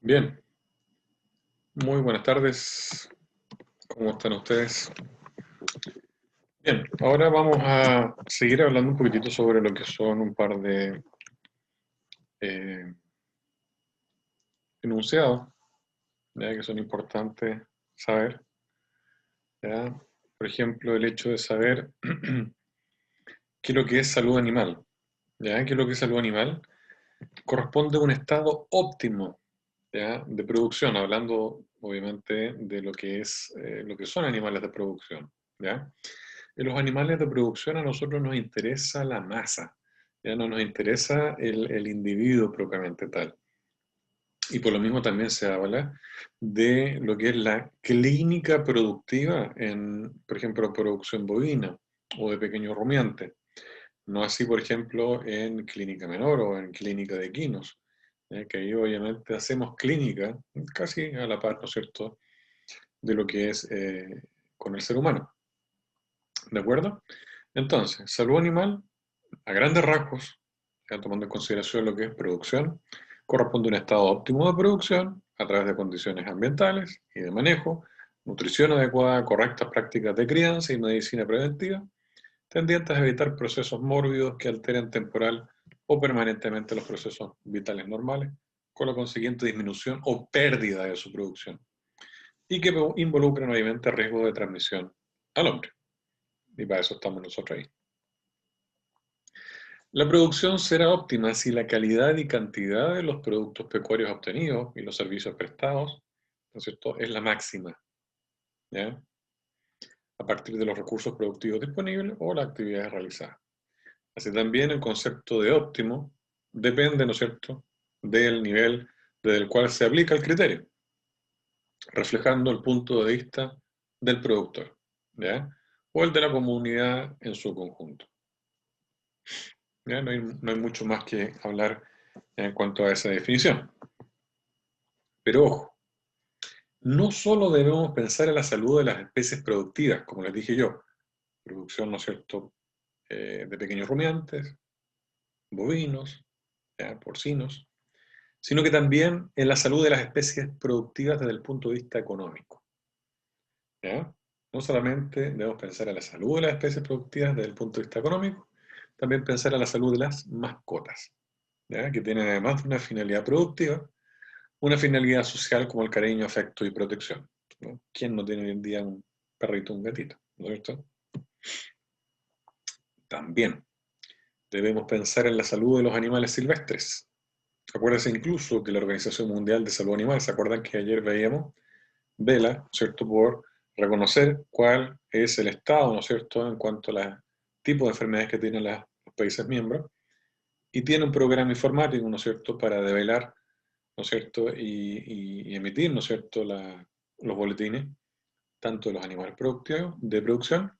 Bien, muy buenas tardes. ¿Cómo están ustedes? Bien, ahora vamos a seguir hablando un poquitito sobre lo que son un par de eh, enunciados, ¿ya? Que son importantes saber, ¿ya? Por ejemplo, el hecho de saber qué es lo que es salud animal, ¿ya? ¿Qué es lo que es salud animal? Corresponde a un estado óptimo, ¿ya? De producción, hablando obviamente de lo que es lo que son animales de producción, ¿ya? En los animales de producción a nosotros nos interesa la masa, ya no nos interesa el individuo propiamente tal. Y por lo mismo también se habla de lo que es la clínica productiva en, por ejemplo, producción bovina o de pequeños rumiantes. No así, por ejemplo, en clínica menor o en clínica de equinos, que ahí obviamente hacemos clínica casi a la par, ¿no es cierto?, de lo que es con el ser humano. ¿De acuerdo? Entonces, salud animal, a grandes rasgos, ya tomando en consideración lo que es producción, corresponde a un estado óptimo de producción a través de condiciones ambientales y de manejo, nutrición adecuada, correctas prácticas de crianza y medicina preventiva, tendientes a evitar procesos mórbidos que alteren temporal o permanentemente los procesos vitales normales, con la consiguiente disminución o pérdida de su producción, y que involucran obviamente riesgos de transmisión al hombre. Y para eso estamos nosotros ahí. La producción será óptima si la calidad y cantidad de los productos pecuarios obtenidos y los servicios prestados, ¿no es cierto?, es la máxima, ¿ya? A partir de los recursos productivos disponibles o las actividades realizadas. Así también el concepto de óptimo depende, ¿no es cierto?, del nivel desde el cual se aplica el criterio, reflejando el punto de vista del productor, ¿ya? O el de la comunidad en su conjunto. ¿Ya? No hay mucho más que hablar en cuanto a esa definición. Pero ojo, no solo debemos pensar en la salud de las especies productivas, como les dije yo, producción, ¿no es cierto?, de pequeños rumiantes, bovinos, ¿ya?, porcinos, sino que también en la salud de las especies productivas desde el punto de vista económico, ¿ya? No solamente debemos pensar en la salud de las especies productivas desde el punto de vista económico, también pensar en la salud de las mascotas, ¿ya?, que tienen además de una finalidad productiva, una finalidad social como el cariño, afecto y protección, ¿no? ¿Quién no tiene hoy en día un perrito o un gatito? ¿No es cierto? También debemos pensar en la salud de los animales silvestres. Acuérdense incluso que la Organización Mundial de Salud Animal, ¿se acuerdan que ayer veíamos? Vela, ¿cierto?, por reconocer cuál es el estado, ¿no es cierto?, en cuanto a los tipos de enfermedades que tienen los países miembros, y tiene un programa informático, ¿no es cierto?, para develar, ¿no es cierto?, y emitir, ¿no es cierto?, los boletines, tanto de los animales productivos, de producción,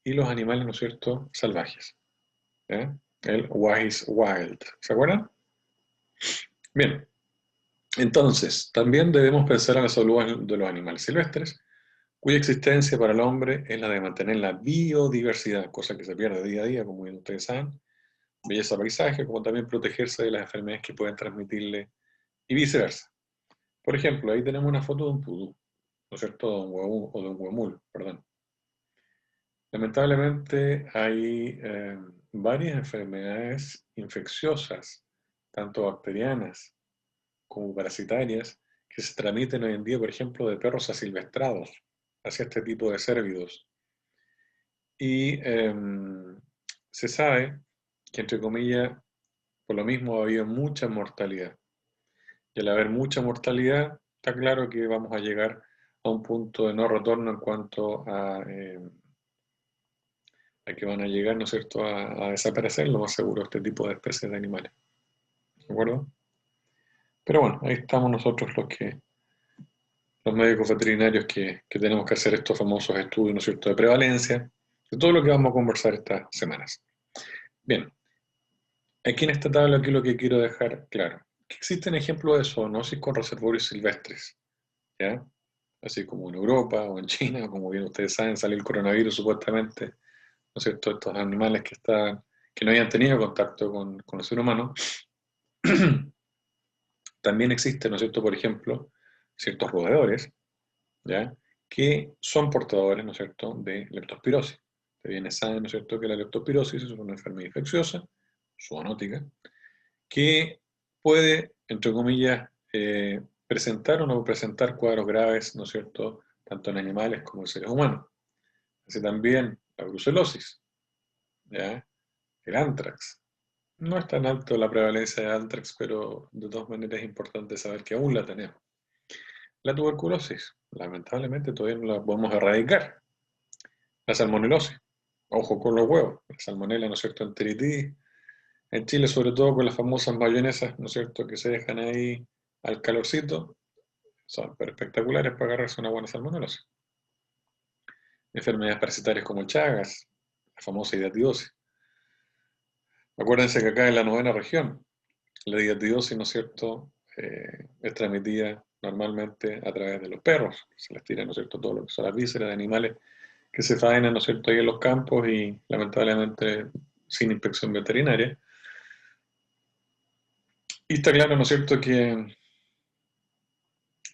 y los animales, ¿no es cierto?, salvajes. ¿Eh? El Wise Wild. ¿Se acuerdan? Bien, entonces, también debemos pensar en la salud de los animales silvestres, cuya existencia para el hombre es la de mantener la biodiversidad, cosa que se pierde día a día, como bien ustedes saben, belleza paisaje, como también protegerse de las enfermedades que pueden transmitirle y viceversa. Por ejemplo, ahí tenemos una foto de un pudú, ¿no es cierto?, o de un huemul, perdón. Lamentablemente hay varias enfermedades infecciosas, tanto bacterianas como parasitarias, que se transmiten hoy en día, por ejemplo, de perros asilvestrados hacia este tipo de cérvidos. Y se sabe que, entre comillas, por lo mismo ha habido mucha mortalidad. Y al haber mucha mortalidad, está claro que vamos a llegar a un punto de no retorno en cuanto a que van a llegar, ¿no es cierto?, a desaparecer, lo más seguro, este tipo de especies de animales. ¿De acuerdo? Pero bueno, ahí estamos nosotros los médicos veterinarios que tenemos que hacer estos famosos estudios, ¿no es cierto?, de prevalencia, de todo lo que vamos a conversar estas semanas. Bien, aquí en esta tabla aquí lo que quiero dejar claro, que existen ejemplos de zoonosis con reservorios silvestres, ¿ya? Así como en Europa o en China, como bien ustedes saben, sale el coronavirus supuestamente, ¿no es cierto?, estos animales que no hayan tenido contacto con el ser humano, También existen, ¿no es cierto?, por ejemplo, ciertos roedores, ¿ya?, que son portadores, ¿no es cierto?, de leptospirosis. Ustedes bien saben, ¿no es cierto?, que la leptospirosis es una enfermedad infecciosa, zoonótica, que puede, entre comillas, presentar o no presentar cuadros graves, ¿no es cierto?, tanto en animales como en seres humanos. Así también la brucelosis, ¿ya?, el anthrax. No es tan alto la prevalencia de anthrax, pero de todas maneras es importante saber que aún la tenemos. La tuberculosis, lamentablemente todavía no la podemos erradicar. La salmonelosis, ojo con los huevos, la salmonela, ¿no es cierto?, enteritis. En Chile, sobre todo con las famosas mayonesas, ¿no es cierto?, que se dejan ahí al calorcito, son espectaculares para agarrarse una buena salmonelosis. Enfermedades parasitarias como el Chagas, la famosa hidatidosis. Acuérdense que acá en la 9ª región, la hidatidosis, ¿no es cierto?, es transmitida normalmente a través de los perros. Se les tira, ¿no es cierto?, todo lo que son las vísceras de animales que se faenan, ¿no es cierto?, ahí en los campos y lamentablemente sin inspección veterinaria. Y está claro, ¿no es cierto?, que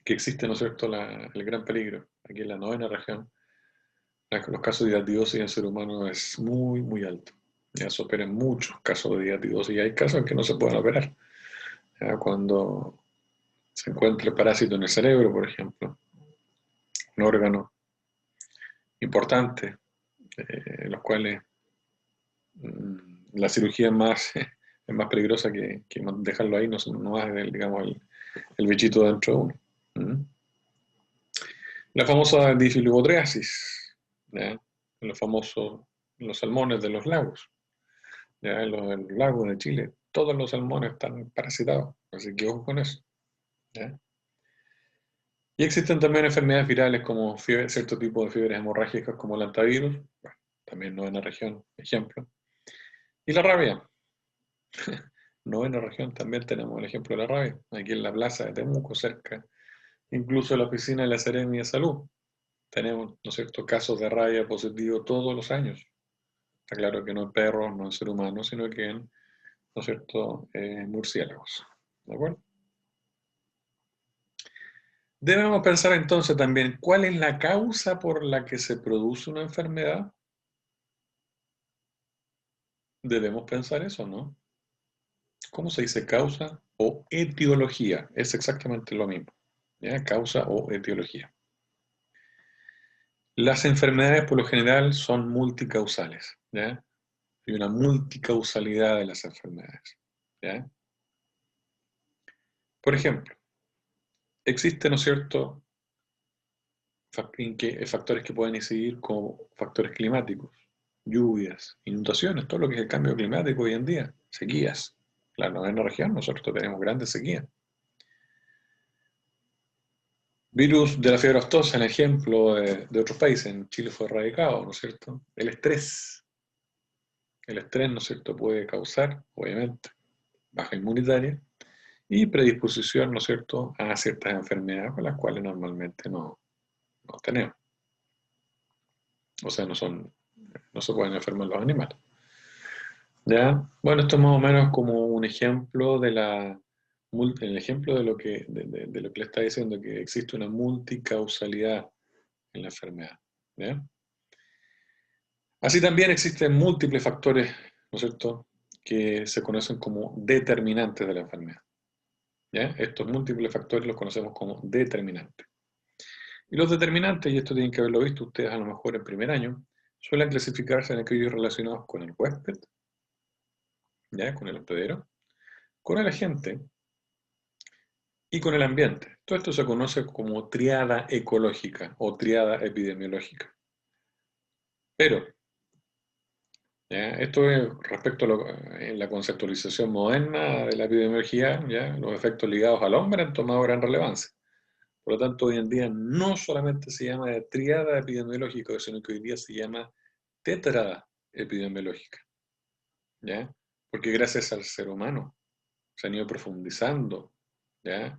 existe, ¿no es cierto?, el gran peligro. Aquí en la 9ª región, los casos de hidatidosis en el ser humano es muy, muy alto. Ya se operan muchos casos de hidatidosis y hay casos en que no se pueden operar. Ya cuando se encuentra el parásito en el cerebro, por ejemplo, un órgano importante, los cuales la cirugía es más peligrosa que dejarlo ahí, no más digamos, el bichito dentro de uno. ¿Mm? La famosa difilibotreasis, ¿ya?, los salmones de los lagos. Ya en los lagos de Chile, todos los salmones están parasitados, así que ojo con eso. ¿Ya? Y existen también enfermedades virales como cierto tipo de fiebres hemorrágicas como el hantavirus, bueno, también 9ª región, ejemplo. Y la rabia. 9ª región también tenemos el ejemplo de la rabia, aquí en la plaza de Temuco, cerca, incluso en la oficina de la Seremi de Salud. Tenemos, ¿no es cierto?, casos de rabia positivo todos los años. Está claro que no en perros, no en seres humanos, sino que en, ¿no es cierto?, murciélagos. ¿De acuerdo? Debemos pensar entonces también cuál es la causa por la que se produce una enfermedad. Debemos pensar eso, ¿no? ¿Cómo se dice causa o etiología? Es exactamente lo mismo. ¿Ya? Causa o etiología. Las enfermedades por lo general son multicausales. ¿Ya? Hay una multicausalidad de las enfermedades. ¿Ya? Por ejemplo, existen, ¿no es cierto?, factores que pueden incidir como factores climáticos, lluvias, inundaciones, todo lo que es el cambio climático hoy en día, sequías. La 9ª región, nosotros tenemos grandes sequías. Virus de la fiebre aftosa, en ejemplo de otros países, en Chile fue erradicado, ¿no es cierto? El estrés, ¿no es cierto?, puede causar, obviamente, baja inmunitaria y predisposición, ¿no es cierto?, a ciertas enfermedades con las cuales normalmente no tenemos. O sea, no se pueden enfermar los animales. ¿Ya? Bueno, esto es más o menos como un ejemplo el ejemplo de lo de lo que le está diciendo, que existe una multicausalidad en la enfermedad. ¿Ya? Así también existen múltiples factores, ¿no es cierto?, que se conocen como determinantes de la enfermedad. ¿Ya? Estos múltiples factores los conocemos como determinantes. Y los determinantes, y esto tienen que haberlo visto ustedes a lo mejor en primer año, suelen clasificarse en aquellos relacionados con el huésped, ¿ya?, con el hospedero, con el agente y con el ambiente. Todo esto se conoce como triada ecológica o triada epidemiológica. Pero, ¿ya?, esto es respecto en la conceptualización moderna de la epidemiología, ¿ya?, los efectos ligados al hombre han tomado gran relevancia. Por lo tanto, hoy en día no solamente se llama de triada epidemiológica, sino que hoy día se llama tetrada epidemiológica. ¿Ya? Porque gracias al ser humano se han ido profundizando, ¿ya?,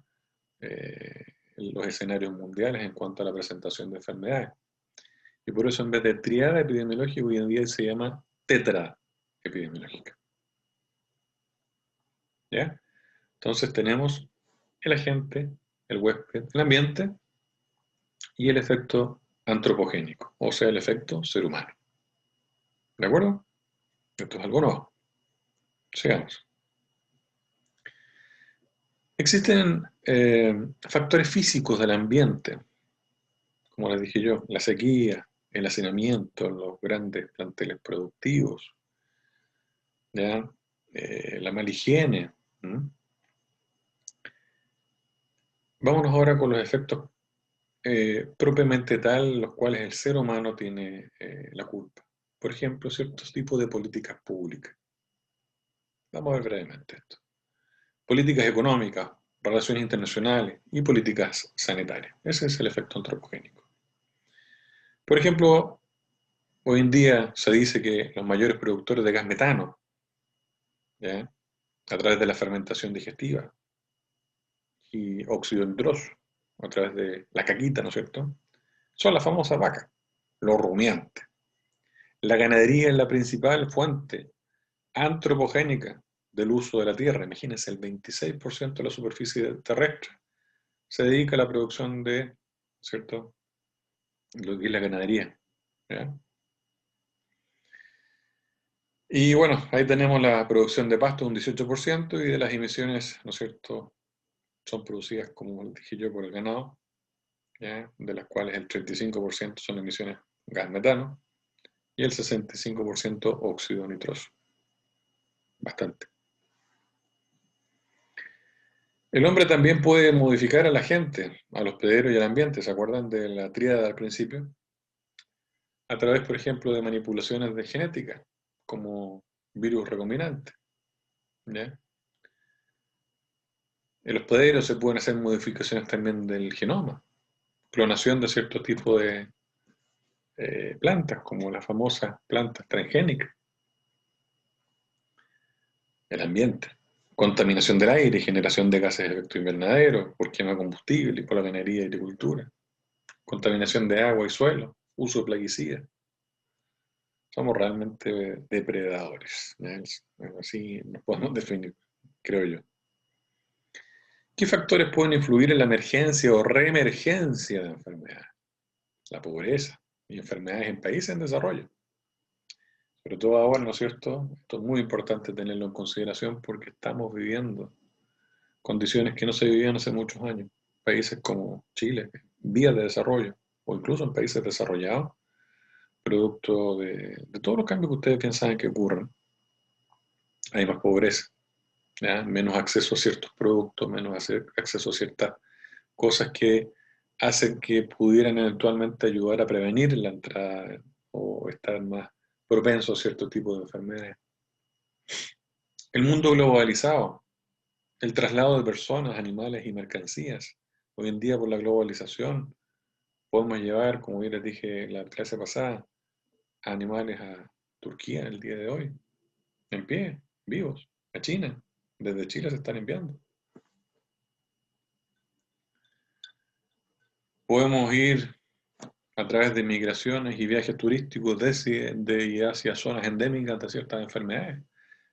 los escenarios mundiales en cuanto a la presentación de enfermedades. Y por eso en vez de triada epidemiológica hoy en día se llama tetrada epidemiológica. ¿Ya? Entonces tenemos el agente, el huésped, el ambiente y el efecto antropogénico, o sea, el efecto ser humano. ¿De acuerdo? Esto es algo nuevo. Sigamos. Existen factores físicos del ambiente, como les dije yo, la sequía, el hacinamiento, los grandes planteles productivos, ¿ya? La mala higiene. ¿Mm? Vámonos ahora con los efectos propiamente tal, los cuales el ser humano tiene la culpa. Por ejemplo, ciertos tipos de políticas públicas. Vamos a ver brevemente esto. Políticas económicas, relaciones internacionales y políticas sanitarias. Ese es el efecto antropogénico. Por ejemplo, hoy en día se dice que los mayores productores de gas metano, ¿ya? A través de la fermentación digestiva y óxido nitroso, a través de la caquita, ¿no es cierto? Son las famosas vacas, los rumiantes. La ganadería es la principal fuente antropogénica del uso de la tierra. Imagínense, el 26% de la superficie terrestre se dedica a la producción de, ¿cierto?, lo que es la ganadería. ¿Ya? Y bueno, ahí tenemos la producción de pasto, un 18%, y de las emisiones, ¿no es cierto?, son producidas, como dije yo, por el ganado, ¿ya? De las cuales el 35% son emisiones gas metano y el 65% óxido nitroso. Bastante. El hombre también puede modificar a la gente, al hospedero y al ambiente, ¿se acuerdan de la tríada al principio? A través, por ejemplo, de manipulaciones de genética, como virus recombinante, ¿ya? En los hospederos se pueden hacer modificaciones también del genoma, clonación de ciertos tipos de plantas, como las famosas plantas transgénicas, el ambiente, contaminación del aire, generación de gases de efecto invernadero, por quema de combustible y por la minería y agricultura, contaminación de agua y suelo, uso de plaguicidas. Somos realmente depredadores, ¿ya? Así nos podemos definir, creo yo. ¿Qué factores pueden influir en la emergencia o reemergencia de enfermedades? La pobreza y enfermedades en países en desarrollo. Sobre todo ahora, ¿no es cierto? Esto es muy importante tenerlo en consideración porque estamos viviendo condiciones que no se vivían hace muchos años. Países como Chile, vías de desarrollo, o incluso en países desarrollados, producto de todos los cambios que ustedes piensan que ocurren. Hay más pobreza, ¿ya? Menos acceso a ciertos productos, menos acceso a ciertas cosas que hacen que pudieran eventualmente ayudar a prevenir la entrada o estar más propenso a cierto tipo de enfermedades. El mundo globalizado, el traslado de personas, animales y mercancías. Hoy en día por la globalización podemos llevar, como ya les dije la clase pasada, a animales a Turquía el día de hoy, en pie, vivos, a China. Desde Chile se están enviando. Podemos ir a través de migraciones y viajes turísticos de y hacia zonas endémicas de ciertas enfermedades.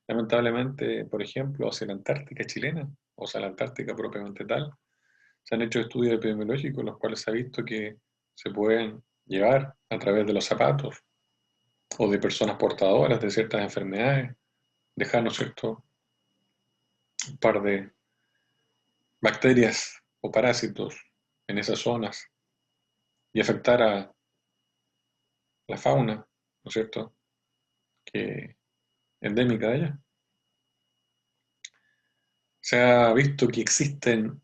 Lamentablemente, por ejemplo, hacia la Antártica chilena, o sea, la Antártica propiamente tal, se han hecho estudios epidemiológicos en los cuales se ha visto que se pueden llevar a través de los zapatos o de personas portadoras de ciertas enfermedades, dejarnos cierto un par de bacterias o parásitos en esas zonas y afectar a la fauna, ¿no es cierto?, que endémica de allá. Se ha visto que existen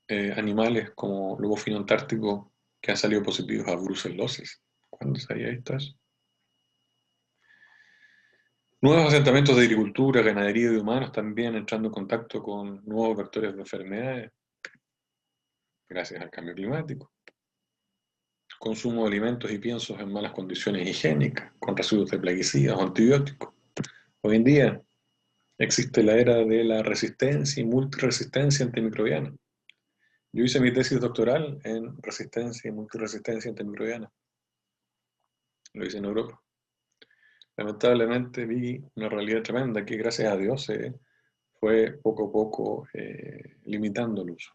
animales como lobo fino antártico que han salido positivos a brucelosis. ¿Cuándo se había visto eso? Nuevos asentamientos de agricultura, ganadería y humanos también entrando en contacto con nuevos vectores de enfermedades gracias al cambio climático. Consumo de alimentos y piensos en malas condiciones higiénicas, con residuos de plaguicidas o antibióticos. Hoy en día existe la era de la resistencia y multiresistencia antimicrobiana. Yo hice mi tesis doctoral en resistencia y multiresistencia antimicrobiana. Lo hice en Europa. Lamentablemente vi una realidad tremenda que gracias a Dios se fue poco a poco limitando el uso.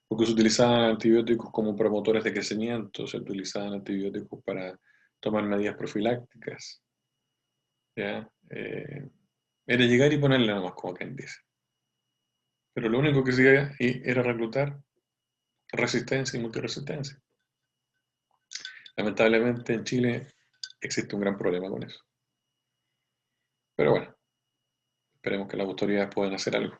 porque se utilizaban antibióticos como promotores de crecimiento, se utilizaban antibióticos para tomar medidas profilácticas, ¿ya? Era llegar y ponerle nada más, como quien dice. Pero lo único que hacía era reclutar resistencia y multiresistencia. Lamentablemente en Chile existe un gran problema con eso. Pero bueno, esperemos que las autoridades puedan hacer algo.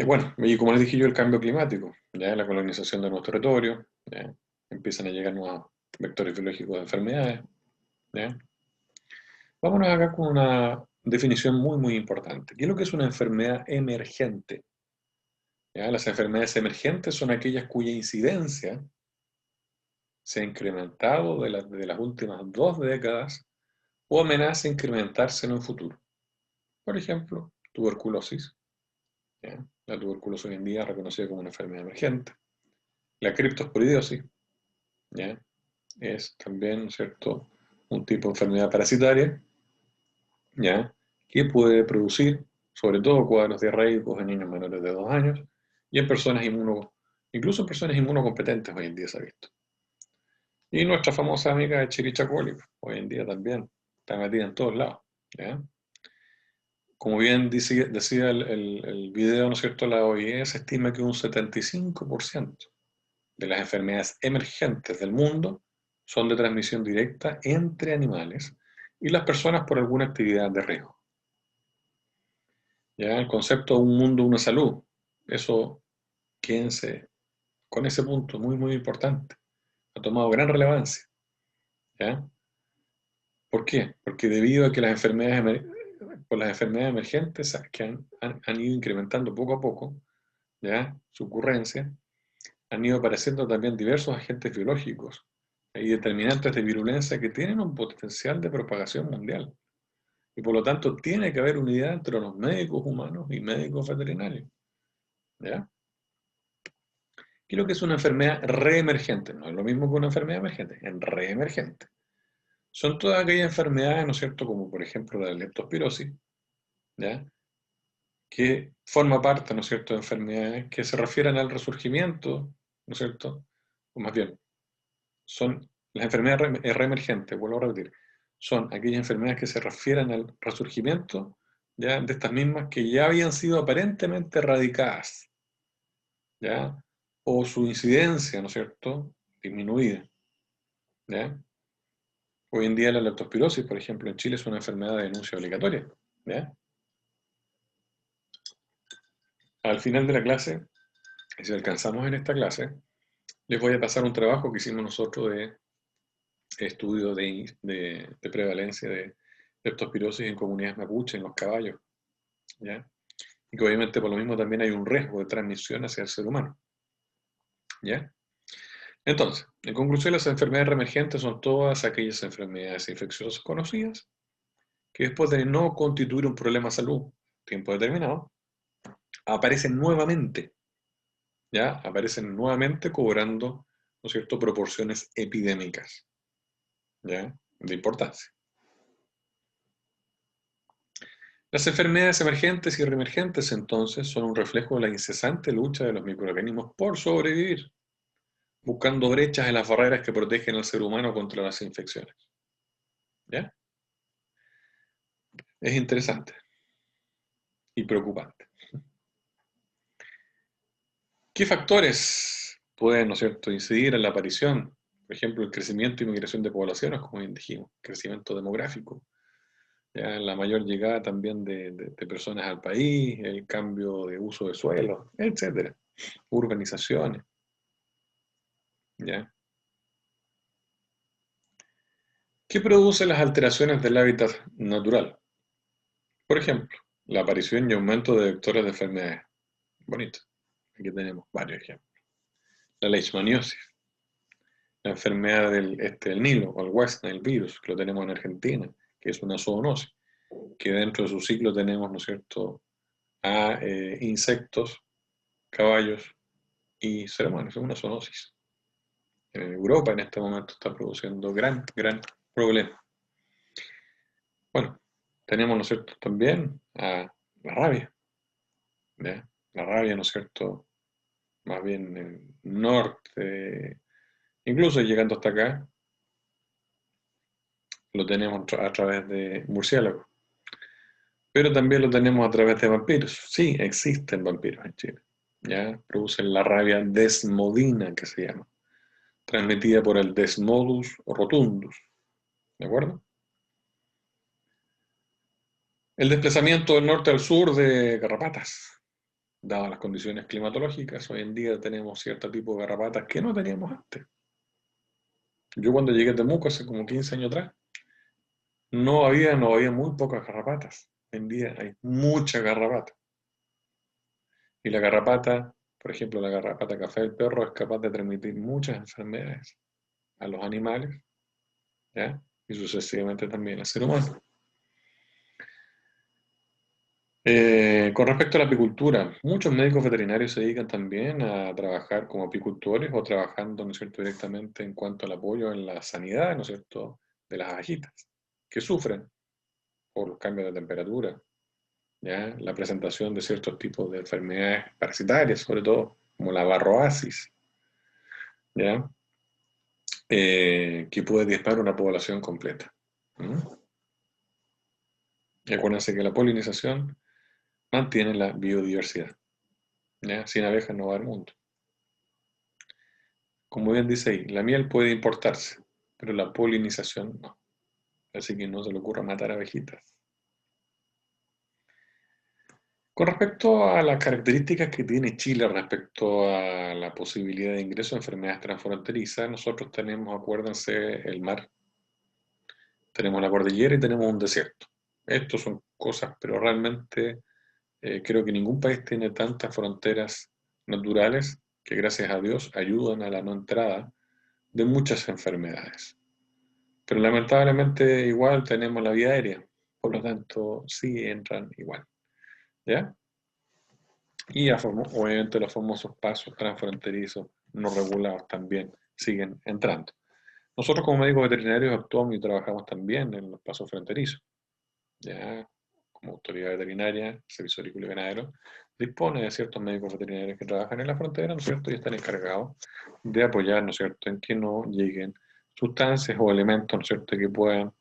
Bueno, y como les dije yo, el cambio climático, ya la colonización de nuestro territorio, ya, empiezan a llegar nuevos vectores biológicos de enfermedades. ¿Ya? Vámonos acá con una definición muy, muy importante. ¿Qué es lo que es una enfermedad emergente? ¿Ya? Las enfermedades emergentes son aquellas cuya incidencia se ha incrementado de las últimas 2 décadas o amenaza incrementarse en un futuro. Por ejemplo, tuberculosis. ¿Ya? La tuberculosis hoy en día es reconocida como una enfermedad emergente. La criptosporidiosis, ¿ya? Es también, ¿cierto?, un tipo de enfermedad parasitaria, ¿ya? Que puede producir, sobre todo, cuadros diarreicos en niños menores de 2 años y en personas incluso en personas inmunocompetentes hoy en día se ha visto. Y nuestra famosa amiga Escherichia coli, hoy en día también está metida en todos lados, ¿ya? Como bien decía el video, ¿no es cierto?, la OIE estima que un 75% de las enfermedades emergentes del mundo son de transmisión directa entre animales y las personas por alguna actividad de riesgo. Ya el concepto de un mundo, una salud, eso, quédense con ese punto, muy, muy importante. Ha tomado gran relevancia. ¿Ya? ¿Por qué? Porque debido a que por las enfermedades emergentes que han ido incrementando poco a poco, ¿ya?, su ocurrencia, han ido apareciendo también diversos agentes biológicos y determinantes de virulencia que tienen un potencial de propagación mundial. Y por lo tanto tiene que haber unidad entre los médicos humanos y médicos veterinarios. ¿Ya? ¿Qué es lo que es una enfermedad reemergente? No es lo mismo que una enfermedad emergente, es reemergente. Son todas aquellas enfermedades, ¿no es cierto?, como por ejemplo la leptospirosis, ¿ya?, que forma parte, ¿no es cierto?, de enfermedades que se refieren al resurgimiento, ¿no es cierto?, o más bien, son las enfermedades reemergentes, vuelvo a repetir, son aquellas enfermedades que se refieren al resurgimiento, ¿ya?, de estas mismas que ya habían sido aparentemente erradicadas, ¿ya?, o su incidencia, ¿no es cierto?, disminuida, ¿ya? Hoy en día la leptospirosis, por ejemplo, en Chile es una enfermedad de denuncia obligatoria, ¿ya? Al final de la clase, si alcanzamos en esta clase, les voy a pasar un trabajo que hicimos nosotros de estudio de prevalencia de leptospirosis en comunidades mapuche, en los caballos, ¿ya? Y que obviamente por lo mismo también hay un riesgo de transmisión hacia el ser humano, ¿ya? Entonces, en conclusión, las enfermedades reemergentes son todas aquellas enfermedades infecciosas conocidas que después de no constituir un problema de salud tiempo determinado, aparecen nuevamente, ¿ya? Aparecen nuevamente cobrando, ¿no es cierto?, proporciones epidémicas, ¿ya?, de importancia. Las enfermedades emergentes y reemergentes, entonces, son un reflejo de la incesante lucha de los microorganismos por sobrevivir, buscando brechas en las barreras que protegen al ser humano contra las infecciones, ¿ya? Es interesante y preocupante. ¿Qué factores pueden, ¿no es cierto?, incidir en la aparición? Por ejemplo, el crecimiento y migración de poblaciones, como bien dijimos, crecimiento demográfico, ya la mayor llegada también de personas al país, el cambio de uso de suelo, etcétera, urbanizaciones, ¿ya? ¿Qué produce las alteraciones del hábitat natural? Por ejemplo, la aparición y aumento de vectores de enfermedades. Bonito. Aquí tenemos varios ejemplos. La leishmaniosis, la enfermedad del Nilo, o el West Nile virus, que lo tenemos en Argentina, que es una zoonosis, que dentro de su ciclo tenemos, ¿no es cierto?, a insectos, caballos y seres humanos, es una zoonosis. En Europa en este momento está produciendo gran problema. Bueno, tenemos, ¿no es cierto?, también a la rabia, ¿ya? La rabia, ¿no es cierto? Más bien en el norte, incluso llegando hasta acá, lo tenemos a través de murciélagos. Pero también lo tenemos a través de vampiros. Sí, existen vampiros en Chile. ¿Ya? Producen la rabia desmodina, que se llama, transmitida por el Desmodus rotundus. ¿De acuerdo? El desplazamiento del norte al sur de garrapatas. Dadas las condiciones climatológicas, hoy en día tenemos cierto tipo de garrapatas que no teníamos antes. Yo cuando llegué a Temuco hace como 15 años atrás, no había muy pocas garrapatas. Hoy en día hay muchas garrapatas. Y la garrapata, por ejemplo, la garrapata café del perro es capaz de transmitir muchas enfermedades a los animales, ¿ya? Y sucesivamente también al ser humano. Con respecto a la apicultura, muchos médicos veterinarios se dedican también a trabajar como apicultores o trabajando, ¿no es cierto?, directamente en cuanto al apoyo en la sanidad, ¿no es cierto?, de las abejitas, que sufren por los cambios de temperatura, ¿ya? La presentación de ciertos tipos de enfermedades parasitarias, sobre todo, como la varroasis, ¿ya? Que puede diezmar una población completa. ¿Mm? Y acuérdense que la polinización mantiene la biodiversidad, ¿ya? Sin abejas no va al mundo. Como bien dice ahí, la miel puede importarse, pero la polinización no. Así que no se le ocurra matar abejitas. Con respecto a las características que tiene Chile respecto a la posibilidad de ingreso de enfermedades transfronterizas, nosotros tenemos, acuérdense, el mar, tenemos la cordillera y tenemos un desierto. Estos son cosas, pero realmente creo que ningún país tiene tantas fronteras naturales que gracias a Dios ayudan a la no entrada de muchas enfermedades. Pero lamentablemente igual tenemos la vía aérea, por lo tanto sí entran igual, ¿ya? Y obviamente los famosos pasos transfronterizos no regulados también siguen entrando. Nosotros como médicos veterinarios actuamos y trabajamos también en los pasos fronterizos, ¿ya? Como autoridad veterinaria, servicio agrícola y ganadero, dispone de ciertos médicos veterinarios que trabajan en la frontera, ¿no es cierto? Y están encargados de apoyar, ¿no es cierto?, en que no lleguen sustancias o elementos, ¿no es cierto?, que puedan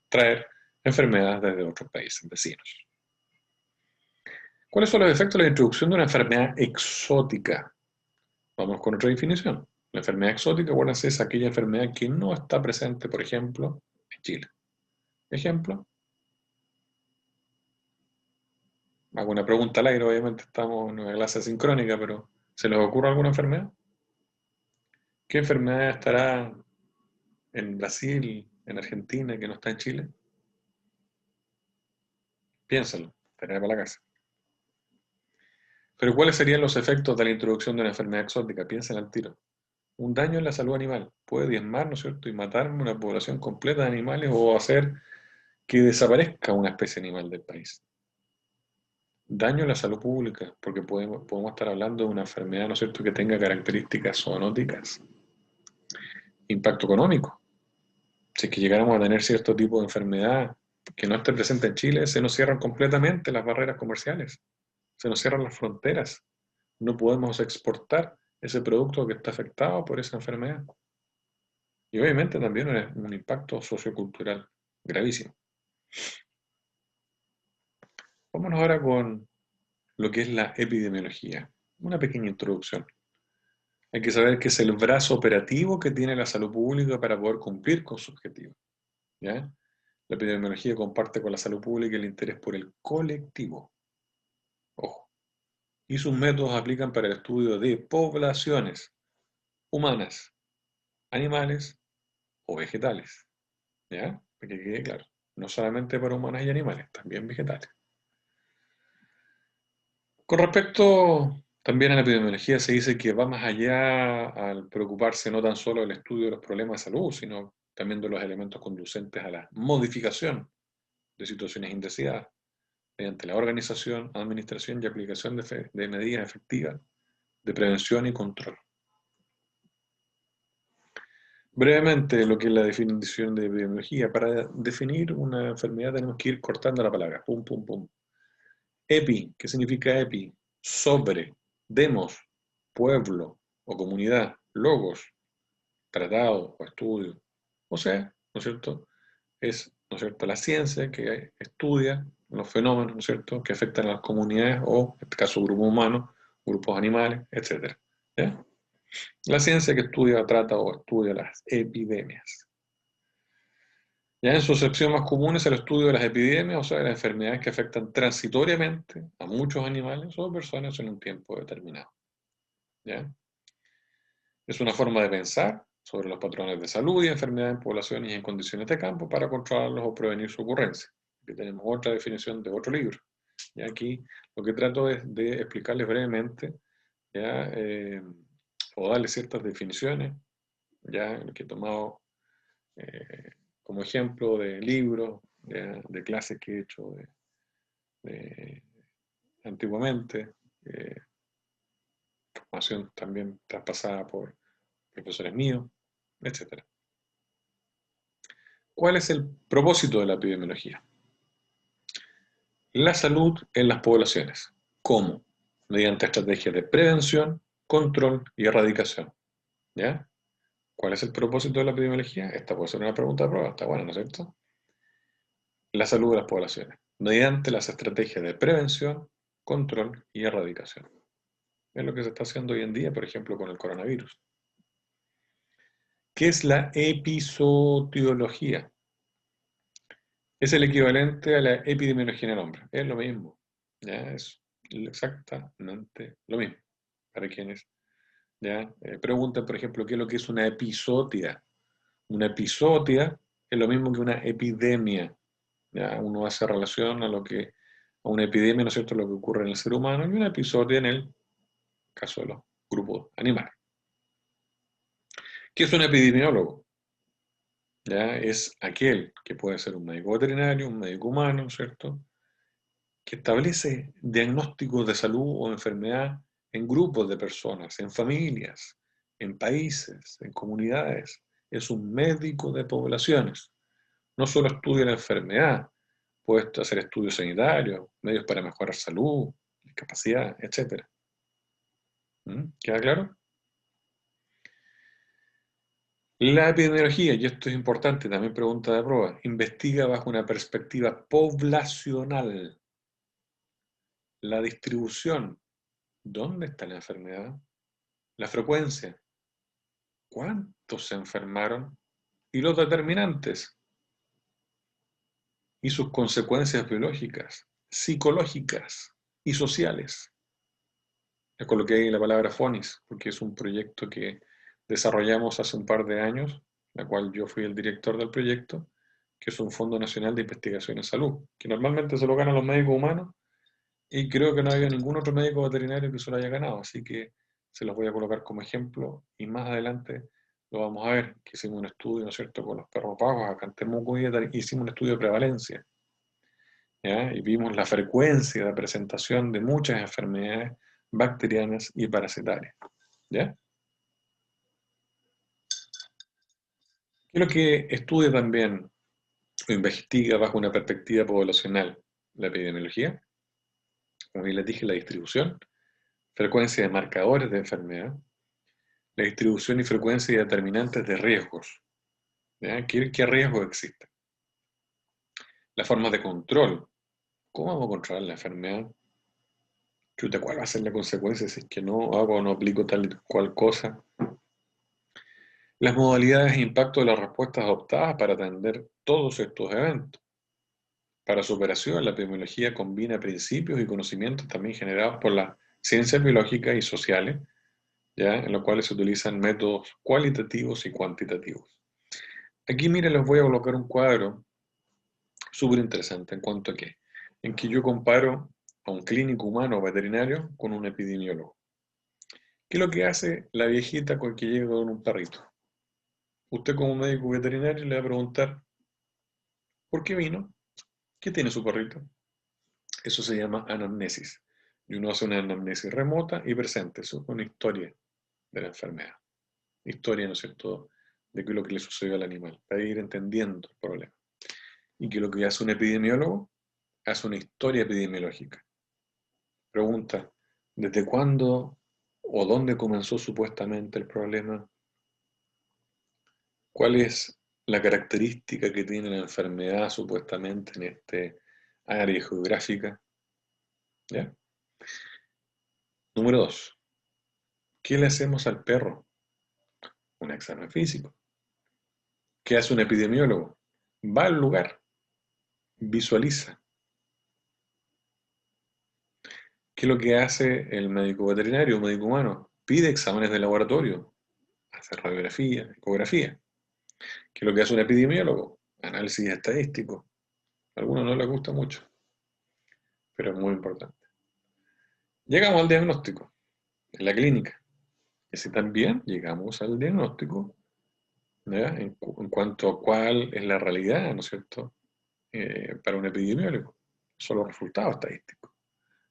traer enfermedades desde otros países vecinos. ¿Cuáles son los efectos de la introducción de una enfermedad exótica? Vamos con otra definición. La enfermedad exótica, bueno, es aquella enfermedad que no está presente, por ejemplo, en Chile. Ejemplo, hago una pregunta al aire, obviamente estamos en una clase sincrónica, pero ¿se les ocurre alguna enfermedad? ¿Qué enfermedad estará en Brasil, en Argentina, que no está en Chile? Piénsalo, tener para la casa. Pero ¿cuáles serían los efectos de la introducción de una enfermedad exótica? Piensen al tiro. Un daño en la salud animal. Puede diezmar, ¿no es cierto?, y matar una población completa de animales o hacer que desaparezca una especie animal del país. Daño en la salud pública, porque podemos estar hablando de una enfermedad, ¿no es cierto?, que tenga características zoonóticas. Impacto económico. Si es que llegáramos a tener cierto tipo de enfermedad que no esté presente en Chile, se nos cierran completamente las barreras comerciales, se nos cierran las fronteras. No podemos exportar ese producto que está afectado por esa enfermedad. Y obviamente también un impacto sociocultural gravísimo. Vámonos ahora con lo que es la epidemiología. Una pequeña introducción. Hay que saber que es el brazo operativo que tiene la salud pública para poder cumplir con su objetivo, ¿ya? La epidemiología comparte con la salud pública el interés por el colectivo, ojo, y sus métodos aplican para el estudio de poblaciones humanas, animales o vegetales, ¿ya? Para que quede claro, no solamente para humanas y animales, también vegetales. Con respecto también a la epidemiología, se dice que va más allá al preocuparse no tan solo del estudio de los problemas de salud, sino también de los elementos conducentes a la modificación de situaciones indeseadas, mediante la organización, administración y aplicación de medidas efectivas de prevención y control. Brevemente, lo que es la definición de epidemiología. Para definir una enfermedad tenemos que ir cortando la palabra, pum, pum, pum. Epi, ¿qué significa epi? sobre, demos, pueblo o comunidad, logos, tratado o estudio. O sea, ¿no es cierto? Es, ¿no es cierto?, la ciencia que estudia los fenómenos, ¿no es cierto?, que afectan a las comunidades o, en este caso, grupos humanos, grupos animales, etc. ¿Ya? La ciencia que estudia, trata o estudia las epidemias. Ya en su acepción más común es el estudio de las epidemias, o sea, de las enfermedades que afectan transitoriamente a muchos animales o personas en un tiempo determinado. ¿Ya? Es una forma de pensar sobre los patrones de salud y enfermedad en poblaciones y en condiciones de campo para controlarlos o prevenir su ocurrencia. Aquí tenemos otra definición de otro libro. Y aquí lo que trato es de explicarles brevemente, ¿ya? O darles ciertas definiciones, ya que he tomado eh, como ejemplo de libros, de clases que he hecho de antiguamente, formación también traspasada por profesores míos, etc. ¿Cuál es el propósito de la epidemiología? La salud en las poblaciones. ¿Cómo? Mediante estrategias de prevención, control y erradicación. ¿Ya? ¿Cuál es el propósito de la epidemiología? Esta puede ser una pregunta de prueba, está buena, ¿no es cierto? La salud de las poblaciones, mediante las estrategias de prevención, control y erradicación. Es lo que se está haciendo hoy en día, por ejemplo, con el coronavirus. ¿Qué es la episodiología? Es el equivalente a la epidemiología en el hombre. Es lo mismo. ¿Ya? Es exactamente lo mismo. Para quienes ¿ya? Preguntan, por ejemplo, qué es lo que es una episodia. Una episodia es lo mismo que una epidemia. ¿Ya? Uno hace relación a lo que a una epidemia, ¿no es cierto?, lo que ocurre en el ser humano, y una episodia en el caso de los grupos animales. ¿Qué es un epidemiólogo? ¿Ya? Es aquel que puede ser un médico veterinario, un médico humano, ¿no es cierto?, que establece diagnósticos de salud o enfermedad en grupos de personas, en familias, en países, en comunidades. Es un médico de poblaciones. No solo estudia la enfermedad, puede hacer estudios sanitarios, medios para mejorar salud, discapacidad, etc. ¿Queda claro? La epidemiología, y esto es importante, también pregunta de prueba, investiga bajo una perspectiva poblacional la distribución. ¿Dónde está la enfermedad? La frecuencia. ¿Cuántos se enfermaron? Y los determinantes y sus consecuencias biológicas, psicológicas y sociales. Le coloqué ahí la palabra FONIS, porque es un proyecto que desarrollamos hace un par de años, la cual yo fui el director del proyecto, que es un Fondo Nacional de Investigación en Salud, que normalmente se lo ganan los médicos humanos, y creo que no había ningún otro médico veterinario que se lo haya ganado, así que se los voy a colocar como ejemplo, y más adelante lo vamos a ver, que hicimos un estudio, ¿no es cierto?, con los perros pagos acá en Temuco, y hicimos un estudio de prevalencia, ¿ya? Y vimos la frecuencia de presentación de muchas enfermedades bacterianas y parasitarias, ¿ya? ¿Qué es lo que estudia también o investiga bajo una perspectiva poblacional la epidemiología? Como bien les dije, la distribución, frecuencia de marcadores de enfermedad, la distribución y frecuencia de determinantes de riesgos, ¿ya? ¿Qué riesgos existen? Las formas de control. ¿Cómo vamos a controlar la enfermedad? Chuta, ¿cuál va a ser la consecuencia si es que no hago o no aplico tal y cual cosa? Las modalidades e impacto de las respuestas adoptadas para atender todos estos eventos. Para su operación, la epidemiología combina principios y conocimientos también generados por las ciencias biológicas y sociales, ¿ya? En los cuales se utilizan métodos cualitativos y cuantitativos. Aquí, miren, les voy a colocar un cuadro súper interesante en cuanto a qué. En que yo comparo a un clínico humano o veterinario con un epidemiólogo. ¿Qué es lo que hace la viejita con que llega con un perrito? Usted como médico veterinario le va a preguntar, ¿por qué vino? ¿Qué tiene su perrito? Eso se llama anamnesis. Y uno hace una anamnesis remota y presente. Eso es una historia de la enfermedad. Historia, ¿no es cierto?, de qué es lo que le sucedió al animal, para ir entendiendo el problema. Y que lo que hace un epidemiólogo, hace una historia epidemiológica. Pregunta, ¿Desde cuándo o dónde comenzó supuestamente el problema? ¿Cuál es la característica que tiene la enfermedad supuestamente en este área geográfica? ¿Ya? Número 2. ¿Qué le hacemos al perro? Un examen físico. ¿Qué hace un epidemiólogo? Va al lugar, visualiza. ¿Qué es lo que hace el médico veterinario, un médico humano? Pide exámenes de laboratorio, hace radiografía, ecografía. ¿Qué es lo que hace un epidemiólogo? Análisis estadístico. A algunos no les gusta mucho, pero es muy importante. Llegamos al diagnóstico en la clínica. Y así también llegamos al diagnóstico, ¿ya? En cuanto a cuál es la realidad, ¿no es cierto? Para un epidemiólogo. Son los resultados estadísticos,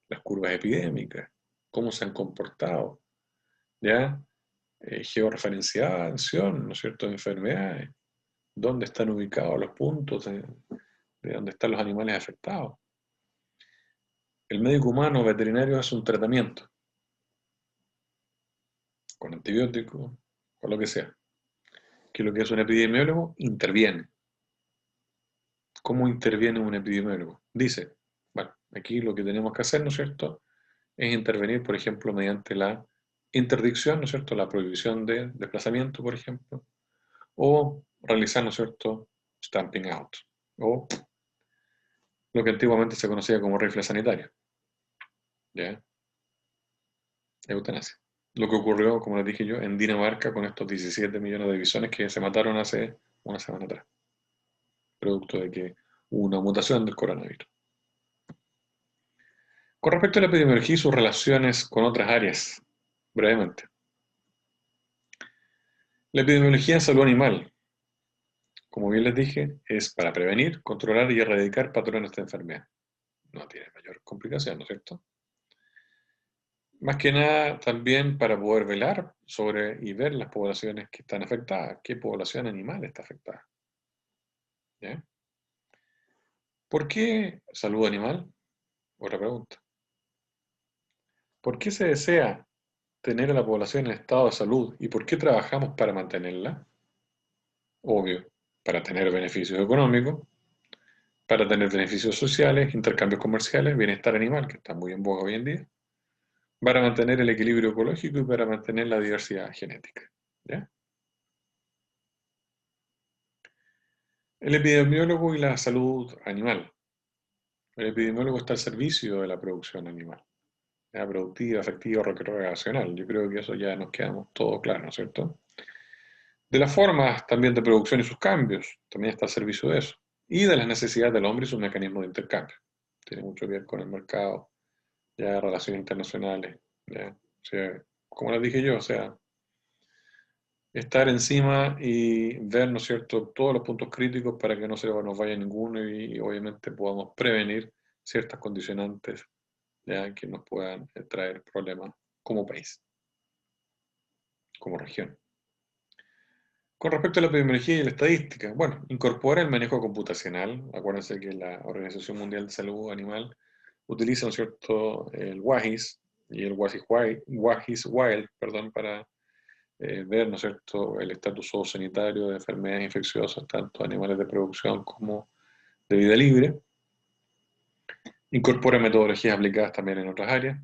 las curvas epidémicas, cómo se han comportado, ¿ya? Georreferenciación, ¿no es cierto?, de enfermedades, dónde están ubicados los puntos de dónde están los animales afectados. El médico humano veterinario hace un tratamiento con antibióticos, con lo que sea. ¿Qué es lo que hace un epidemiólogo? Interviene. ¿Cómo interviene un epidemiólogo? Dice, bueno, aquí lo que tenemos que hacer, ¿no es cierto?, es intervenir, por ejemplo, mediante la interdicción, ¿no es cierto?, la prohibición de desplazamiento, por ejemplo, o realizar, ¿no es cierto?, stamping out, o lo que antiguamente se conocía como rifle sanitario, ¿ya? Eutanasia. Lo que ocurrió, como les dije yo, en Dinamarca con estos 17 millones de bisones que se mataron hace una semana atrás, producto de que hubo una mutación del coronavirus. Con respecto a la epidemiología y sus relaciones con otras áreas, brevemente. La epidemiología en salud animal, como bien les dije, es para prevenir, controlar y erradicar patrones de enfermedad. No tiene mayor complicación, ¿no es cierto? Más que nada también para poder velar sobre y ver las poblaciones que están afectadas, qué población animal está afectada. ¿Ya? ¿Por qué salud animal? Otra pregunta. ¿Por qué se desea tener a la población en estado de salud y por qué trabajamos para mantenerla? Obvio, para tener beneficios económicos, para tener beneficios sociales, intercambios comerciales, bienestar animal, que está muy en boga hoy en día, para mantener el equilibrio ecológico y para mantener la diversidad genética. ¿Ya? El epidemiólogo y la salud animal. El epidemiólogo está al servicio de la producción animal, ¿ya? Productiva, afectiva, recreacional. Yo creo que eso ya nos quedamos todo claro, ¿no es cierto? De las formas también de producción y sus cambios, también está al servicio de eso. Y de las necesidades del hombre y sus mecanismos de intercambio. Tiene mucho que ver con el mercado, ya relaciones internacionales, ya. O sea, como les dije yo, o sea, estar encima y ver, ¿no es cierto?, todos los puntos críticos para que no se nos vaya ninguno y obviamente podamos prevenir ciertas condicionantes, ya, que nos puedan traer problemas como país, como región. Con respecto a la epidemiología y la estadística, bueno, incorpora el manejo computacional. Acuérdense que la Organización Mundial de Salud Animal utiliza, ¿no es cierto?, el WAHIS y el WAHIS Wild, perdón, para ver, ¿no es cierto?, el estatus zoosanitario de enfermedades infecciosas, tanto animales de producción como de vida libre. Incorpora metodologías aplicadas también en otras áreas.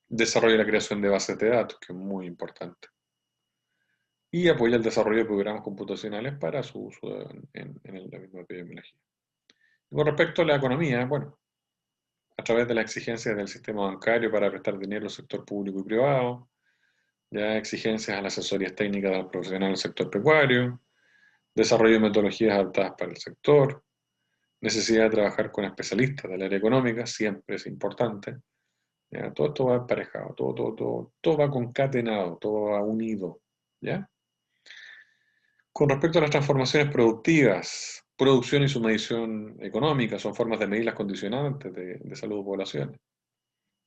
Desarrolla la creación de bases de datos, que es muy importante. Y apoya el desarrollo de programas computacionales para su uso en la misma epidemiología. Y con respecto a la economía, bueno, a través de las exigencias del sistema bancario para prestar dinero al sector público y privado, ya exigencias a las asesorías técnicas de los profesionales del sector pecuario, desarrollo de metodologías adaptadas para el sector, necesidad de trabajar con especialistas del área económica, siempre es importante. ¿Ya? Todo esto va emparejado, todo va concatenado, todo va unido. ¿Ya? Con respecto a las transformaciones productivas, producción y su medición económica son formas de medir las condicionantes de salud de poblaciones.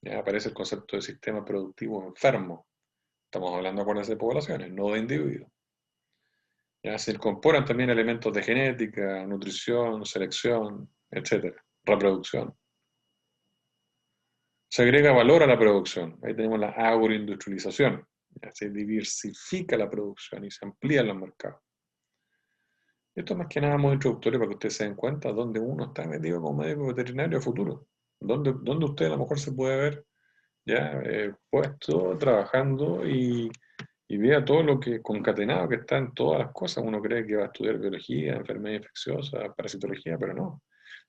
Ya aparece el concepto de sistema productivo enfermo. Estamos hablando, acuérdense, de poblaciones, no de individuos. Ya se incorporan también elementos de genética, nutrición, selección, etcétera, reproducción. Se agrega valor a la producción. Ahí tenemos la agroindustrialización. Ya se diversifica la producción y se amplían los mercados. Esto más que nada muy introductorio para que ustedes se den cuenta dónde uno está metido como médico veterinario a futuro. Dónde usted a lo mejor se puede ver ya puesto, trabajando y vea todo lo que concatenado que está en todas las cosas. Uno cree que va a estudiar biología, enfermedad infecciosa, parasitología, pero no.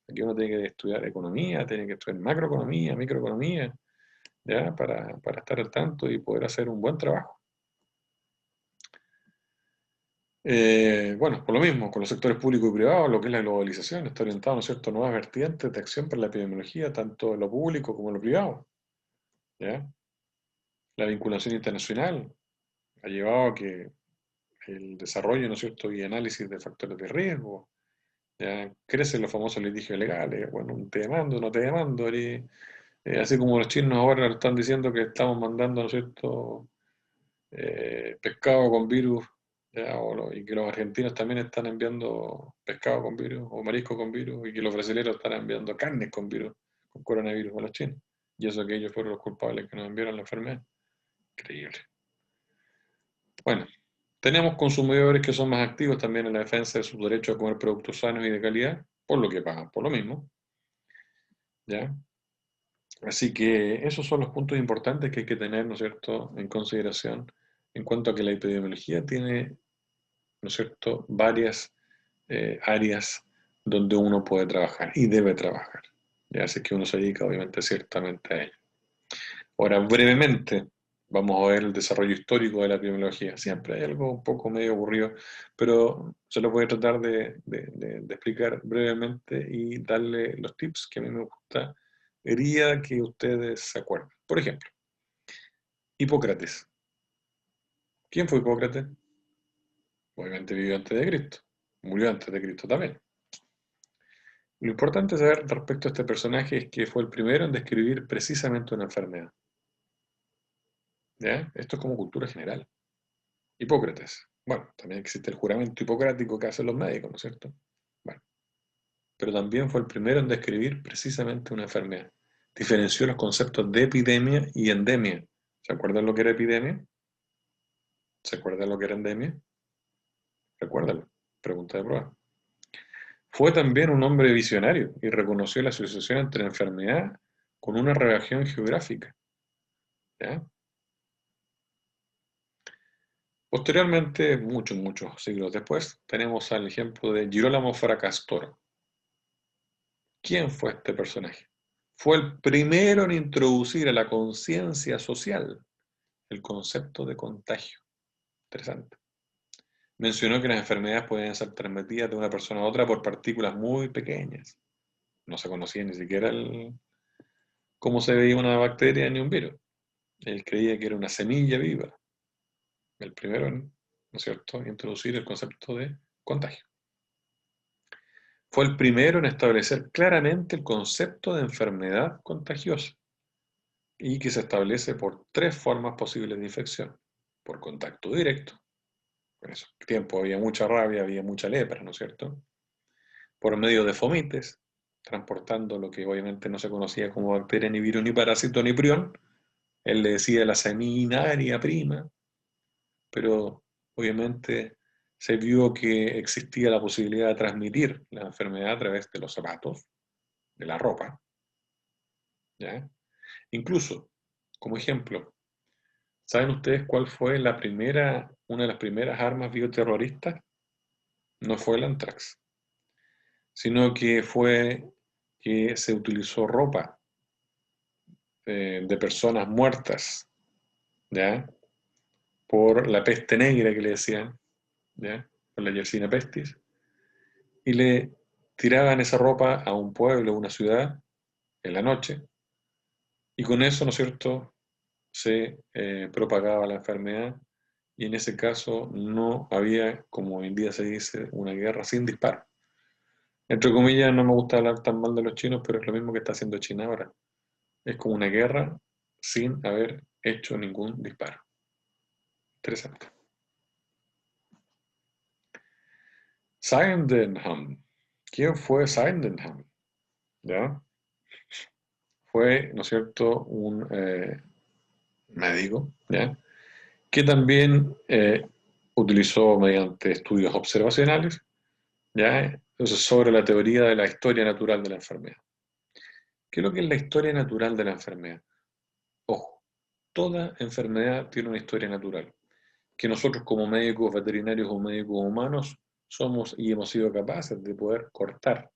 Aquí uno tiene que estudiar economía, tiene que estudiar macroeconomía, microeconomía, ¿ya? Para estar al tanto y poder hacer un buen trabajo. Bueno, por lo mismo, con los sectores público y privado, lo que es la globalización, está orientado, ¿no es cierto?, a nuevas vertientes de acción para la epidemiología, tanto en lo público como en lo privado, ¿ya? La vinculación internacional ha llevado a que el desarrollo, ¿no es cierto?, y análisis de factores de riesgo, ya crecen los famosos litigios legales, bueno, te demando, no te demando, así como los chinos ahora están diciendo que estamos mandando, ¿no es cierto?, pescado con virus, ¿ya? Y que los argentinos también están enviando pescado con virus o marisco con virus y que los brasileños están enviando carnes con virus, con coronavirus a los chinos. Y eso que ellos fueron los culpables que nos enviaron la enfermedad. Increíble. Bueno, tenemos consumidores que son más activos también en la defensa de sus derechos a comer productos sanos y de calidad, por lo que pagan por lo mismo, ¿ya? Así que esos son los puntos importantes que hay que tener, ¿no es cierto?, en consideración en cuanto a que la epidemiología tiene, ¿no es cierto?, varias áreas donde uno puede trabajar y debe trabajar. Ya sé que uno se dedica obviamente ciertamente a ello. Ahora, brevemente, vamos a ver el desarrollo histórico de la epidemiología. Siempre hay algo un poco medio aburrido, pero se lo voy a tratar de explicar brevemente y darle los tips que a mí me gustaría que ustedes se acuerden. Por ejemplo, Hipócrates. ¿Quién fue Hipócrates? Obviamente vivió antes de Cristo. Murió antes de Cristo también. Lo importante saber respecto a este personaje es que fue el primero en describir precisamente una enfermedad. ¿Ya? Esto es como cultura general. Hipócrates. Bueno, también existe el juramento hipocrático que hacen los médicos, ¿no es cierto? Bueno, pero también fue el primero en describir precisamente una enfermedad. Diferenció los conceptos de epidemia y endemia. ¿Se acuerdan lo que era epidemia? ¿Se acuerdan lo que era endemia? Recuérdalo. Pregunta de prueba. Fue también un hombre visionario y reconoció la asociación entre la enfermedad con una región geográfica. ¿Ya? Posteriormente, muchos siglos después, tenemos al ejemplo de Girolamo Fracastoro. ¿Quién fue este personaje? Fue el primero en introducir a la conciencia social el concepto de contagio. Interesante. Mencionó que las enfermedades pueden ser transmitidas de una persona a otra por partículas muy pequeñas. No se conocía ni siquiera cómo se veía una bacteria ni un virus. Él creía que era una semilla viva. El primero en, ¿no es cierto?, introducir el concepto de contagio. Fue el primero en establecer claramente el concepto de enfermedad contagiosa y que se establece por tres formas posibles de infección. Por contacto directo, en ese tiempo había mucha rabia, había mucha lepra, ¿no es cierto? Por medio de fomites, transportando lo que obviamente no se conocía como bacteria, ni virus, ni parásito, ni prión. Él le decía la seminaria prima, pero obviamente se vio que existía la posibilidad de transmitir la enfermedad a través de los zapatos, de la ropa, ¿ya? Incluso, como ejemplo, ¿saben ustedes cuál fue una de las primeras armas bioterroristas? No fue el anthrax, sino que fue que se utilizó ropa de personas muertas, ¿ya? Por la peste negra que le decían, ¿ya? Por la Yersinia pestis, y le tiraban esa ropa a un pueblo, a una ciudad, en la noche, y con eso, ¿no es cierto?, se propagaba la enfermedad y en ese caso no había, como hoy en día se dice, una guerra sin disparo. Entre comillas, no me gusta hablar tan mal de los chinos, pero es lo mismo que está haciendo China ahora. Es como una guerra sin haber hecho ningún disparo. Interesante. Sydenham. ¿Quién fue Sydenham? ¿Ya? fue, ¿no es cierto?, un médico, ¿ya?, que también utilizó mediante estudios observacionales, ¿ya?, entonces, sobre la teoría de la historia natural de la enfermedad. ¿Qué es lo que es la historia natural de la enfermedad? Ojo, toda enfermedad tiene una historia natural, que nosotros como médicos veterinarios o médicos humanos somos y hemos sido capaces de poder cortar,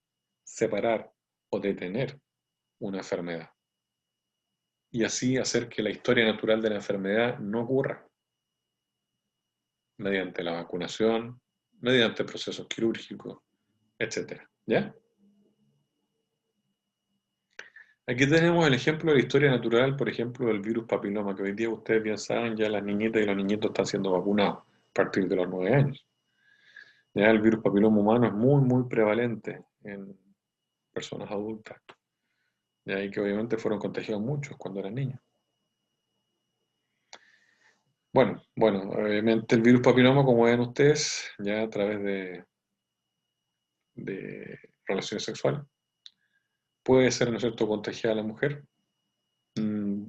separar o detener una enfermedad. Y así hacer que la historia natural de la enfermedad no ocurra mediante la vacunación, mediante procesos quirúrgicos, etcétera. ¿Ya? Aquí tenemos el ejemplo de la historia natural, por ejemplo, del virus papiloma, que hoy día ustedes bien saben, ya las niñitas y los niñitos están siendo vacunados a partir de los 9 años. Ya el virus papiloma humano es muy, muy prevalente en personas adultas, ya, y que obviamente fueron contagiados muchos cuando eran niños. Bueno, obviamente el virus papiloma, como ven ustedes, ya a través de relaciones sexuales, puede ser, ¿no es cierto?, contagiada a la mujer,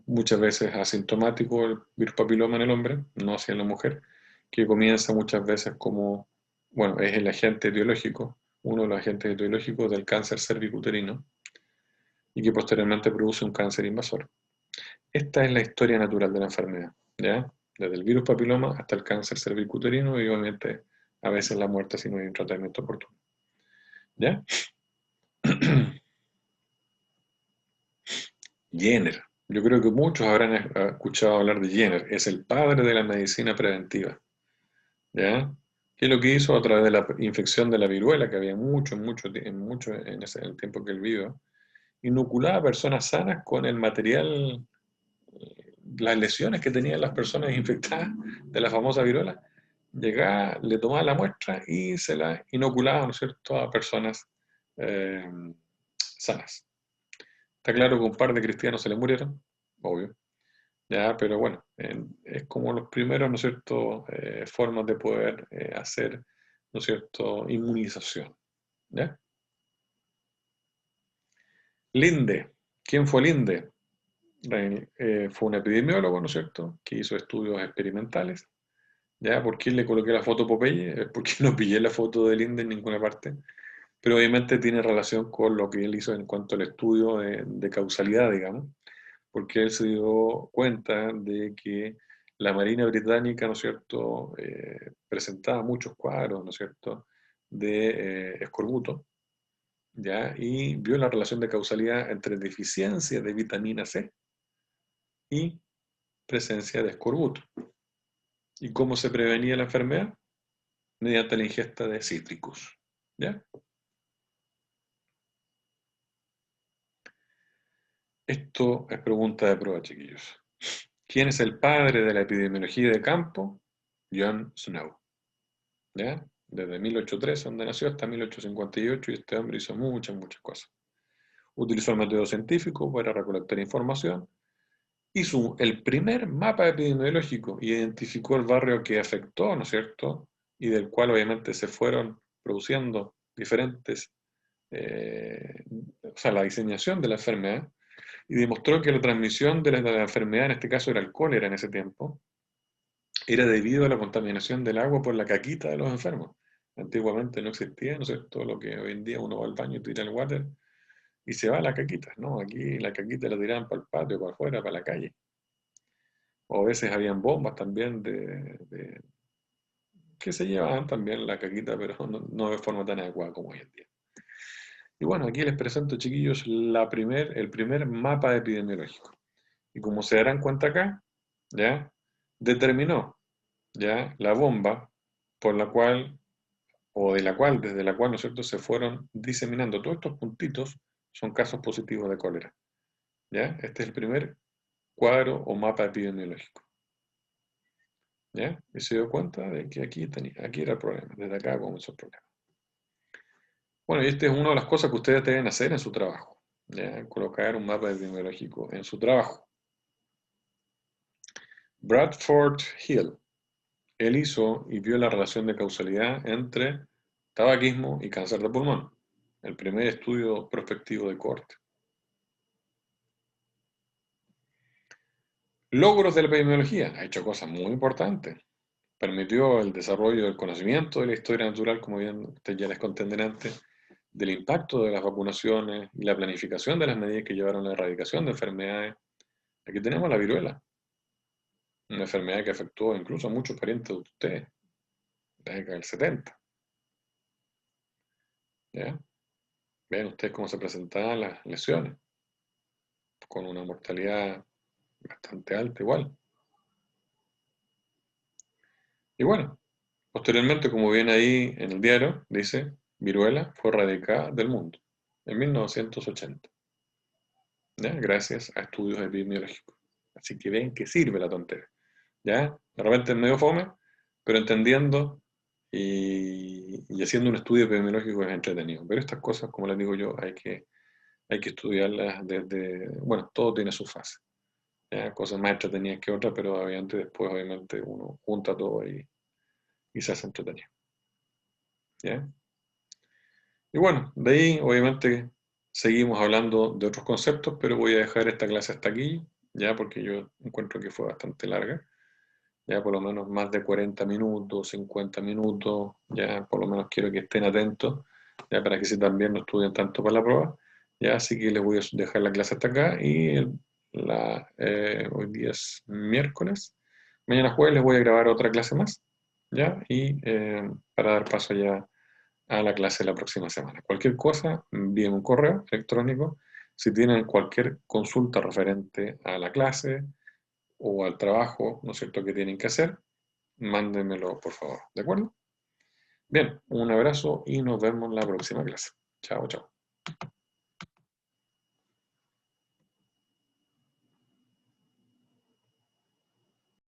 muchas veces asintomático el virus papiloma en el hombre, no hacia la mujer, que comienza muchas veces como, bueno, es el agente etiológico, uno de los agentes etiológicos del cáncer cervicuterino, y que posteriormente produce un cáncer invasor. Esta es la historia natural de la enfermedad, ¿ya? Desde el virus papiloma hasta el cáncer cervicuterino y obviamente a veces la muerte si no hay un tratamiento oportuno, ¿ya? Jenner. Yo creo que muchos habrán escuchado hablar de Jenner. Es el padre de la medicina preventiva, ¿ya? ¿Qué es lo que hizo a través de la infección de la viruela, que había en el tiempo que él vivió? Inoculaba a personas sanas con el material, las lesiones que tenían las personas infectadas de la famosa viruela. Llegaba, le tomaba la muestra y se la inoculaba, ¿no es cierto?, a personas eh, sanas. Está claro que un par de cristianos se le murieron, obvio, ya, pero bueno, es como los primeros, ¿no es cierto?, formas de poder hacer, ¿no es cierto?, inmunización, ¿ya? Linde. ¿Quién fue Linde? Fue un epidemiólogo, ¿no es cierto?, que hizo estudios experimentales. ¿Ya? ¿Por qué le coloqué la foto Popeye? Porque no pillé la foto de Linde en ninguna parte. Pero obviamente tiene relación con lo que él hizo en cuanto al estudio de causalidad, digamos, porque él se dio cuenta de que la Marina Británica, ¿no es cierto?, presentaba muchos cuadros, ¿no es cierto?, de escorbuto, ¿ya? Y vio la relación de causalidad entre deficiencia de vitamina C y presencia de escorbuto. ¿Y cómo se prevenía la enfermedad? Mediante la ingesta de cítricos, ¿ya? Esto es pregunta de prueba, chiquillos. ¿Quién es el padre de la epidemiología de campo? John Snow, ¿ya? Desde 1803, donde nació, hasta 1858, y este hombre hizo muchas, muchas cosas. Utilizó el método científico para recolectar información, hizo el primer mapa epidemiológico, identificó el barrio que afectó, ¿no es cierto?, y del cual obviamente se fueron produciendo diferentes, o sea, la diseñación de la enfermedad, y demostró que la transmisión de la enfermedad, en este caso era el cólera en ese tiempo, era debido a la contaminación del agua por la caquita de los enfermos. Antiguamente no existía, ¿no es cierto?, lo que hoy en día uno va al baño y tira el water y se va a la caquita, ¿no? Aquí la caquita la tiraban para el patio, para afuera, para la calle. O a veces habían bombas también que se llevaban también la caquita, pero no de forma tan adecuada como hoy en día. Y bueno, aquí les presento, chiquillos, el primer mapa epidemiológico. Y como se darán cuenta acá, ¿ya? Determinó, ¿ya?, la bomba por la cual, o de la cual, desde la cual, ¿no es cierto?, se fueron diseminando todos estos puntitos, son casos positivos de cólera, ¿ya? Este es el primer cuadro o mapa epidemiológico, ¿ya? Y se dio cuenta de que aquí era el problema, desde acá comenzó el problema. Bueno, y esta es una de las cosas que ustedes deben hacer en su trabajo, ¿ya? Colocar un mapa epidemiológico en su trabajo. Bradford Hill. Él hizo y vio la relación de causalidad entre tabaquismo y cáncer de pulmón, el primer estudio prospectivo de cohorte. Logros de la epidemiología. Ha hecho cosas muy importantes. Permitió el desarrollo del conocimiento de la historia natural, como bien usted ya les conté antes, del impacto de las vacunaciones y la planificación de las medidas que llevaron a la erradicación de enfermedades. Aquí tenemos la viruela, una enfermedad que afectó incluso a muchos parientes de ustedes, en la década del 70. ¿Ya? Vean ustedes cómo se presentaban las lesiones, con una mortalidad bastante alta igual. Y bueno, posteriormente, como viene ahí en el diario, dice, viruela fue erradicada del mundo en 1980, ¿ya? Gracias a estudios epidemiológicos. Así que ven que sirve la tontera, ¿ya? De repente es medio fome, pero entendiendo y haciendo un estudio epidemiológico es entretenido. Pero estas cosas, como les digo yo, hay que estudiarlas desde, bueno, todo tiene su fase, ¿ya? Cosas más entretenidas que otras, pero obviamente después obviamente uno junta todo y se hace entretenido, ¿ya? Y bueno, de ahí obviamente seguimos hablando de otros conceptos, pero voy a dejar esta clase hasta aquí, ya porque yo encuentro que fue bastante larga, ya por lo menos más de 40 minutos, 50 minutos, ya por lo menos quiero que estén atentos, ya para que si también no estudian tanto para la prueba, ya así que les voy a dejar la clase hasta acá y hoy día es miércoles, mañana jueves les voy a grabar otra clase más, ya, y para dar paso ya a la clase la próxima semana. Cualquier cosa, envíen un correo electrónico. Si tienen cualquier consulta referente a la clase o al trabajo, ¿no es cierto?, que tienen que hacer, mándenmelo, por favor. ¿De acuerdo? Bien, un abrazo y nos vemos en la próxima clase. Chao, chao.